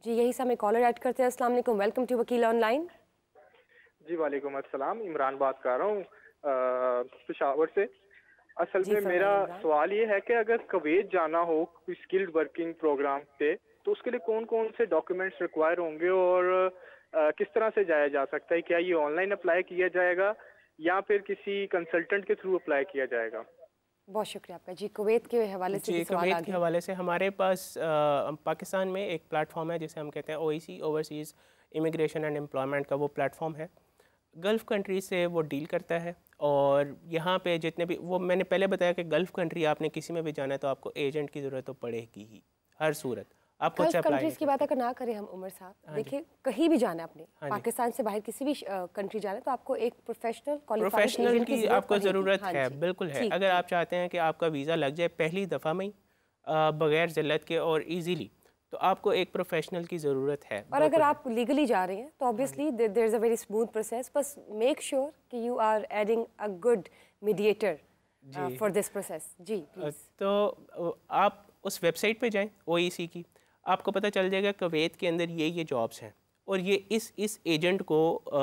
जी यही से हमें कॉलर ऐड करते हैं। अस्सलाम वालेकुम, वेलकम टू वकील ऑनलाइन। जी वालेकुम अस्सलाम। इमरान बात कर रहा हूँ पेशावर से। असल जी में मेरा फरमाइए इमरान। सवाल ये है कि अगर कुवैत जाना हो कोई स्किल्ड वर्किंग प्रोग्राम पे, तो उसके लिए कौन कौन से डॉक्यूमेंट्स रिक्वायर होंगे और किस तरह से जाया जा सकता है? क्या ये ऑनलाइन अप्लाई किया जाएगा या फिर किसी कंसल्टेंट के थ्रू अप्लाई किया जाएगा? बहुत शुक्रिया आपका। जी कुवैत के हवाले से भी जी, सवाल आ कुवैत के गए। हवाले से हमारे पास पाकिस्तान में एक प्लेटफॉर्म है जिसे हम कहते हैं ओईसी, ओवरसीज़ इमिग्रेशन एंड एम्प्लॉयमेंट का वो प्लेटफॉर्म है। गल्फ़ कंट्री से वो डील करता है और यहाँ पे जितने भी वो मैंने पहले बताया कि गल्फ़ कंट्री आपने किसी में भी जाना है तो आपको एजेंट की ज़रूरत तो पड़ेगी ही, हर सूरत आप खुद से गल्फ अप्लाई नहीं कंट्रीज़ की कर बात सकते। अगर ना करें हम उमर साहब, हाँ जी, देखिए कहीं भी जाना है आपने, हाँ जी। पाकिस्तान से बाहर किसी भी कंट्री जाना है तो आपको एक प्रोफेशनल क्वालिफाइड प्रोफेशनल एजेंट की की ज़रूरत आपको पड़ेगी। ज़रूरत हाँ है, जी, बिल्कुल है। ठीक अगर ठीक। आप चाहते हैं कि आपका वीज़ा लग जाए पहली दफ़ा में ही बग़ैर ज़िल्लत के और इजीली, तो आपको एक प्रोफेशनल की ज़रूरत है, और अगर बिल्कुल है। आप लीगली जा रहे हैं तो हाँ जी, obviously there is a very smooth process, बस मेक श्योर कि you are adding a good mediator जी। For this process. जी प्लीज़। तो आप उस वेबसाइट पे जाएं ओईसी की, आपको पता चल जाएगा कुवैत के अंदर ये जॉब्स हैं और ये इस एजेंट को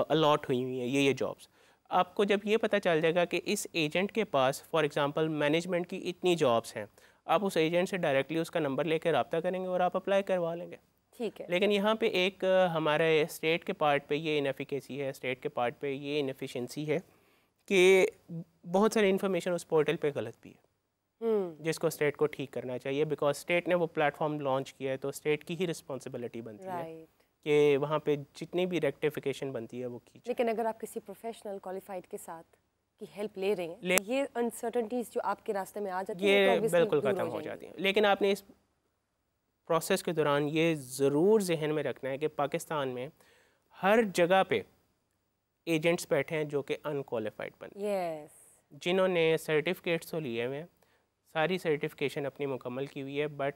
अलॉट हुई हुई हैं ये जॉब्स। आपको जब ये पता चल जाएगा कि इस एजेंट के पास फॉर एग्जांपल मैनेजमेंट की इतनी जॉब्स हैं, आप उस एजेंट से डायरेक्टली उसका नंबर लेकर रब्ता करेंगे और आप अप्लाई करवा लेंगे। ठीक है। लेकिन यहाँ पे एक हमारे स्टेट के पार्ट पे ये इनएफिकेसी है, स्टेट के पार्ट पे ये इनएफिशिएंसी है कि बहुत सारी इन्फॉर्मेशन उस पोर्टल पे गलत भी है, जिसको स्टेट को ठीक करना चाहिए। बिकॉज स्टेट ने वो प्लेटफॉर्म लॉन्च किया है तो स्टेट की ही रिस्पॉन्सिबिलिटी बनती है राइट। कि वहाँ पे जितनी भी रेक्टिफिकेशन बनती है वो की जाए। लेकिन अगर आप किसी प्रोफेशनल क्वालिफाइड के साथ की हेल्प ले रहे हैं ले तो ये अनसर्टनिटीज जो आपके रास्ते में आ जाती हैं वो तो ये ऑब्वियसली बिल्कुल दूर ख़त्म हो हो जाएंगी। जाती हैं, लेकिन आपने इस प्रोसेस के दौरान ये ज़रूर जहन में रखना है कि पाकिस्तान में हर जगह पे एजेंट्स बैठे हैं जो कि अनक्वालिफाइड बने, यस। जिन्होंने सर्टिफिकेट्स तो लिए हुए हैं, सारी सर्टिफिकेशन अपनी मुकम्मल की हुई है, but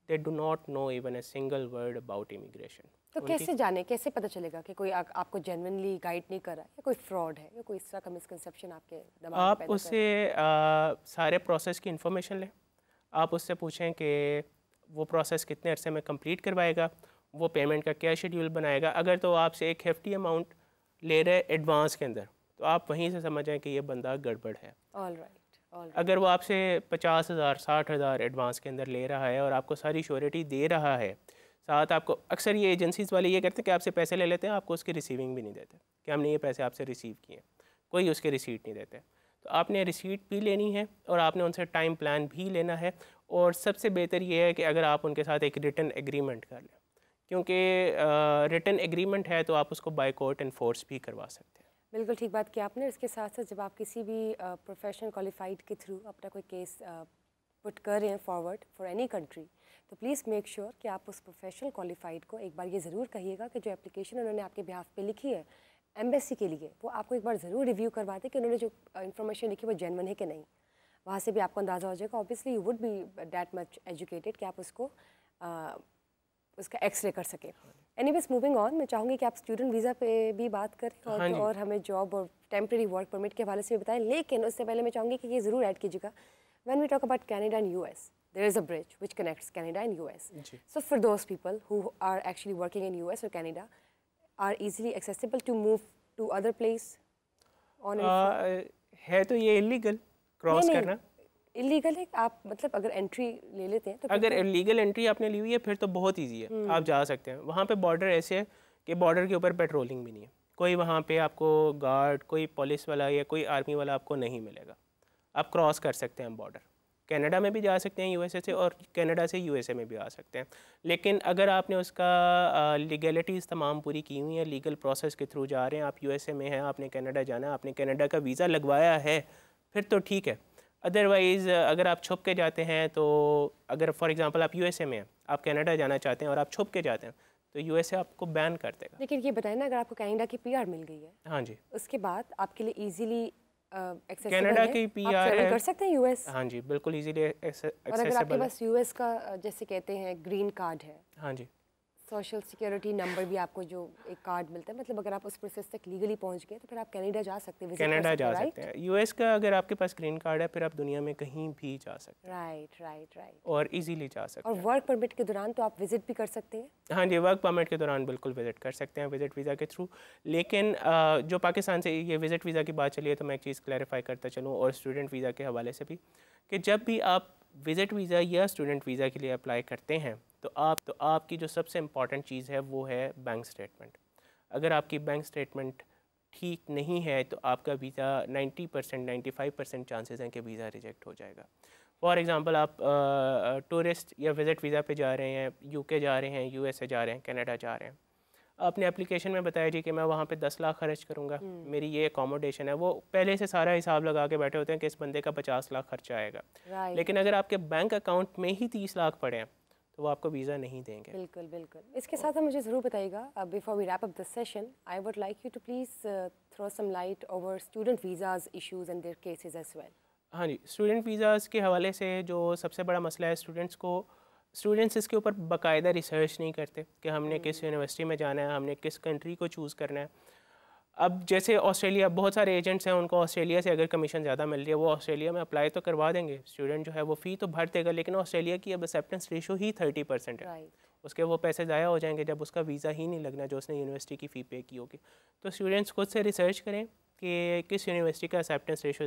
they do not know even a single word about immigration. तो कैसे जाने, कैसे पता चलेगा कि कोई आपको जेन्युइनली गाइड नहीं कर रहा है या कोई फ्रॉड है या कोई इस तरह का मिसकंसेप्शन आपके दिमाग में आप पैदा कर उससे रहा सारे प्रोसेस की इन्फॉर्मेशन लें। आप उससे पूछें कि वो प्रोसेस कितने अरसे में कंप्लीट करवाएगा, वो पेमेंट का क्या शेड्यूल बनाएगा। अगर तो आपसे एक हेफ्टी अमाउंट ले रहे एडवांस के अंदर, तो आप वहीं से समझ जाएं कि ये बंदा गड़बड़ है। है? All right, all right. अगर वो आपसे 50,000 60,000 एडवांस के अंदर ले रहा है और आपको सारी श्योरिटी दे रहा है, साथ आपको अक्सर ये एजेंसीज़ वाले ये करते हैं कि आपसे पैसे ले लेते हैं, आपको उसकी रिसीविंग भी नहीं देते कि हमने ये पैसे आपसे रिसीव किए, कोई उसके रिसीट नहीं देते। तो आपने रिसीट भी लेनी है और आपने उनसे टाइम प्लान भी लेना है, और सबसे बेहतर ये है कि अगर आप उनके साथ एक रिटन एग्रीमेंट कर लें, क्योंकि रिटन एग्रीमेंट है तो आप उसको बाय कोर्ट एनफोर्स भी करवा सकते हैं। बिल्कुल ठीक बात की आपने। इसके साथ साथ जब आप किसी भी प्रोफेशनल क्वालिफाइड के थ्रू अपना कोई केस पुट कर रहे हैं फॉरवर्ड फॉर एनी कंट्री, तो प्लीज़ मेक श्योर कि आप उस प्रोफेशनल क्वालिफाइड को एक बार ये ज़रूर कहिएगा कि जो एप्लीकेशन उन्होंने आपके बिहाफ पे लिखी है एम्बेसी के लिए, वो आपको एक बार ज़रूर रिव्यू करवा दें कि उन्होंने जो इन्फॉर्मेशन लिखी वो जेन्युइन है कि नहीं। वहाँ से भी आपको अंदाज़ा हो जाएगा। Obviously you would be that much educated कि आप उसको उसका एक्सरे कर सकें। एनीवेज मूविंग ऑन, मैं चाहूँगी कि आप स्टूडेंट वीज़ा पे भी बात करें हाँ जी। और हमें जॉब और टेम्प्रेरी वर्क परमिट के हवाले से भी बताएं। लेकिन उससे पहले मैं चाहूँगी कि ये ज़रूर ऐड कीजिएगा, when we talk about Canada and US, there is a bridge which connects Canada and US. जी। So for those people who are actually working in US और Canada, are easily accessible to move to other place on and from? है तो ये illegal नहीं cross नहीं, करना। Illegal है। आप मतलब अगर एंट्री ले लेते हैं तो फिर अगर तो लीगल एंट्री आपने ली हुई है फिर तो बहुत इजी है, आप जा सकते हैं। वहाँ पे बॉर्डर ऐसे है कि बॉर्डर के ऊपर पेट्रोलिंग भी नहीं है, कोई वहाँ पे आपको गार्ड, कोई पुलिस वाला या कोई आर्मी वाला आपको नहीं मिलेगा। आप क्रॉस कर सकते हैं बॉर्डर, कनाडा में भी जा सकते हैं यूएसए से, और कनाडा से यूएसए में भी आ सकते हैं। लेकिन अगर आपने उसका लीगलिटीज़ तमाम पूरी की हुई है, लीगल प्रोसेस के थ्रू जा रहे हैं, आप यूएसए में हैं, आपने कनाडा जाना है, आपने कनाडा का वीज़ा लगवाया है, फिर तो ठीक है। अदरवाइज़ अगर आप छुप के जाते हैं, तो अगर फॉर एग्जांपल आप यूएसए में हैं, आप कनाडा जाना चाहते हैं और आप छुप के जाते हैं, तो यूएसए आपको बैन कर देगा। लेकिन ये बताएं ना, अगर आपको कनाडा की पीआर मिल गई है, हाँ जी, उसके बाद आपके लिए इजीली एक्सेसिबल कनाडा है, की आप पीआर ट्रैवल है। कर सकते हैं यूएस। हाँ जी, बिल्कुल इजीली और अगर आपके एक्सेसिबल है। पास यूएस का जैसे कहते हैं ग्रीन कार्ड है, हाँ जी, सोशल सिक्योरिटी नंबर भी आपको जो एक कार्ड मिलता है, मतलब अगर आप उस प्रोसेस तक लीगली पहुंच गए तो फिर आप कनाडा जा सकते हैं, कनाडा जा सकते हैं। यूएस का अगर आपके पास ग्रीन कार्ड है फिर आप दुनिया में कहीं भी जा सकते हैं। राइट और इजीली जा सकते हैं। और वर्क परमिट के दौरान तो आप विजिट भी कर सकते हैं? हाँ जी, वर्क परमिट के दौरान बिल्कुल विजिट कर सकते हैं विजिट वीज़ा के थ्रू। लेकिन जो पाकिस्तान से ये विजिट वीज़ा की बात चली है तो मैं एक चीज़ क्लैरिफाई करता चलूँ, और स्टूडेंट वीज़ा के हवाले से भी, कि जब भी आप विजिट वीज़ा या स्टूडेंट वीज़ा के लिए अप्लाई करते हैं तो आपकी जो सबसे इम्पॉर्टेंट चीज़ है वो है बैंक स्टेटमेंट। अगर आपकी बैंक स्टेटमेंट ठीक नहीं है तो आपका वीज़ा 90% 95% चांसेस हैं कि वीज़ा रिजेक्ट हो जाएगा। फॉर एग्ज़ाम्पल आप टूरिस्ट या विज़िट वीज़ा पे जा रहे हैं, यूके जा रहे हैं, यूएसए जा रहे हैं, कनाडा जा रहे हैं, आपने एप्लीकेशन में बताया जी कि मैं वहाँ पे 10 लाख खर्च करूँगा, मेरी ये अकोमोडेशन है, वो पहले से सारा हिसाब लगा के बैठे होते हैं कि इस बंदे का 50 लाख खर्चा आएगा। लेकिन अगर आपके बैंक अकाउंट में ही 30 लाख पड़े हैं तो वो आपको वीज़ा नहीं देंगे। बिल्कुल। इसके साथ आप मुझे ज़रूर बताइएगा, before we wrap up this session, I would like you to please throw some light over student visas issues and their cases as well. हाँ जी, स्टूडेंट वीज़ाज़ के हवाले से जो सबसे बड़ा मसला है, स्टूडेंट्स इसके ऊपर बाकायदा रिसर्च नहीं करते कि हमने किस यूनिवर्सिटी में जाना है, हमने किस कंट्री को चूज़ करना है। अब जैसे ऑस्ट्रेलिया, बहुत सारे एजेंट्स हैं, उनको ऑस्ट्रेलिया से अगर कमीशन ज़्यादा मिल रही है वो ऑस्ट्रेलिया में अप्लाई तो करवा देंगे, स्टूडेंट जो है वो फ़ी तो भर देगा, लेकिन ऑस्ट्रेलिया की अब एक्सेप्टेंस रेशो ही 30% है। उसके वो पैसे ज़ाया हो जाएंगे जब उसका वीज़ा ही नहीं लगना जो उसने यूनिवर्सिटी की फ़ी पे की होगी। तो स्टूडेंट्स खुद से रिसर्च करें कि किस यूनिवर्सिटी का एक्सेप्टेंस रेशो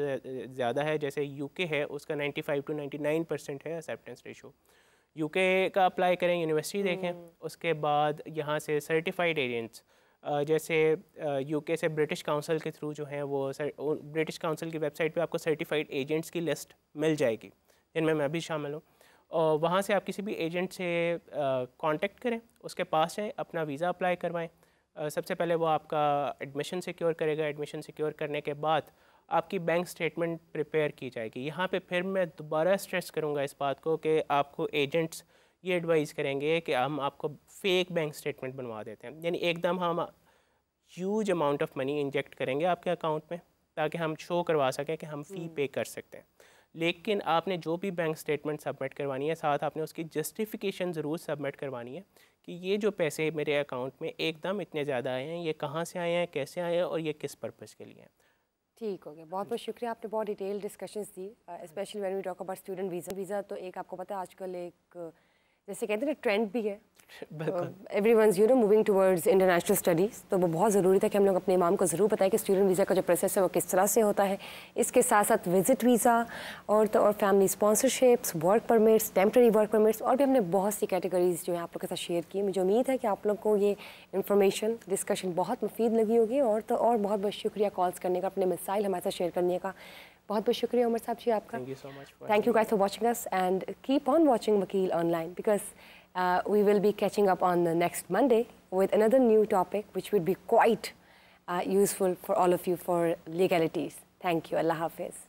ज़्यादा है। जैसे यूके है, उसका 95 to 99% है एक्सेप्टेंस रेशो। यूके का अप्लाई करें, यूनिवर्सिटी देखें, उसके बाद यहाँ से सर्टिफाइड एजेंट्स जैसे यूके से ब्रिटिश काउंसिल के थ्रू जो हैं वो ब्रिटिश काउंसिल की वेबसाइट पे आपको सर्टिफाइड एजेंट्स की लिस्ट मिल जाएगी, जिनमें मैं भी शामिल हूँ। और वहाँ से आप किसी भी एजेंट से कांटेक्ट करें, उसके पास जाएँ, अपना वीज़ा अप्लाई करवाएं। सबसे पहले वो आपका एडमिशन सिक्योर करेगा। एडमिशन सिक्योर करने के बाद आपकी बैंक स्टेटमेंट प्रिपेयर की जाएगी। यहाँ पे फिर मैं दोबारा स्ट्रेस करूँगा इस बात को कि आपको एजेंट्स ये एडवाइस करेंगे कि हम आपको फेक बैंक स्टेटमेंट बनवा देते हैं, यानी एकदम हम huge amount of money inject करेंगे आपके अकाउंट में ताकि हम शो करवा सकें कि हम फ़ी पे कर सकते हैं। लेकिन आपने जो भी बैंक स्टेटमेंट सबमिट करवानी है, साथ आपने उसकी जस्टिफिकेशन ज़रूर सबमिट करवानी है कि ये जो पैसे मेरे अकाउंट में एकदम इतने ज़्यादा आए हैं, ये कहाँ से आए हैं, कैसे आए हैं और ये किस पर्पज़ के लिए हैं। ठीक हो गया, बहुत बहुत शुक्रिया, आपने बहुत डिटेल डिस्कशंस दी, specially when we talk about student visa तो एक आपको पता है आजकल एक जैसे कहते हैं ट्रेंड भी है, everyone's moving towards international studies, तो वो बहुत ज़रूरी था कि हम लोग अपने इमाम को ज़रूर बताएं कि स्टूडेंट वीज़ा का जो प्रोसेस है वो किस तरह से होता है। इसके साथ साथ विजिट वीज़ा और family sponsorships, work permits, temporary work permits, और भी हमने बहुत सी कैटेगरीज जो है आप लोग के साथ शेयर की। मुझे उम्मीद है कि आप लोग को ये इन्फॉर्मेशन, डिस्कशन बहुत मुफीद लगी होगी, और बहुत बहुत शुक्रिया कॉल्स करने का, अपने मसाइल हमारे साथ शेयर करने का। बहुत बहुत शुक्रिया उमर साहब जी आपका। Thank you guys for watching us, and keep on watching Vakeel Online, because we will be catching up on the next Monday with another new topic which would be quite useful for all of you for legalities. Thank you. Allah Hafiz.